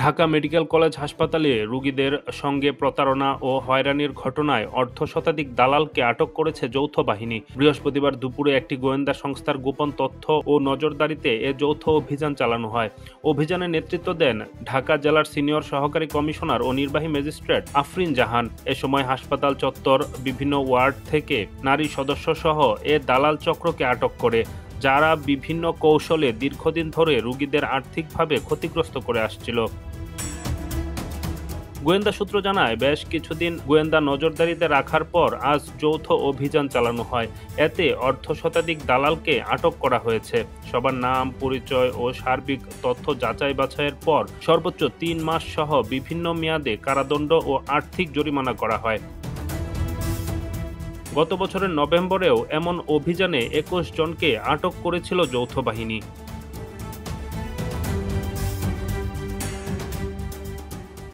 Dhaka medical college হাসপাতালে রোগীদের সঙ্গে প্রতারণা ও হয়রানির ঘটনায় অর্ধশতাধিক দালালকে আটক করেছে যৌথ বাহিনী। বৃহস্পতিবার দুপুরে একটি গোয়েন্দা সংস্থার গোপন তথ্য ও নজরদারিতে এ যৌথ অভিযান চালানো হয়। অভিযানে নেতৃত্ব দেন ঢাকা জেলার সিনিয়র সহকারী কমিশনার ও নির্বাহী ম্যাজিস্ট্রেট আফরিন জাহান। এ সময় হাসপাতাল চত্বর, বিভিন্ন ওয়ার্ড থেকে নারী সদস্যসহ এ দালাল চক্রকে আটক করে, যারা বিভিন্ন কৌশলে দীর্ঘদিন ধরে রোগীদের আর্থিকভাবে ক্ষতিগ্রস্ত করে আসছিল। গোয়েন্দা সূত্র জানায়, বেশ কিছুদিন গোয়েন্দা নজরদারিতে রাখার পর আজ যৌথ অভিযান চালানো হয়। এতে অর্ধশতাধিক দালালকে আটক করা হয়েছে। সবার নাম, পরিচয় ও সার্বিক তথ্য যাচাই বাছাইয়ের পর সর্বোচ্চ ৩ মাস সহ বিভিন্ন মেয়াদে কারাদণ্ড ও আর্থিক জরিমানা করা হয়। গত বছরের নভেম্বরেও এমন অভিযানে ২১ জনকে আটক করেছিল যৌথ বাহিনী।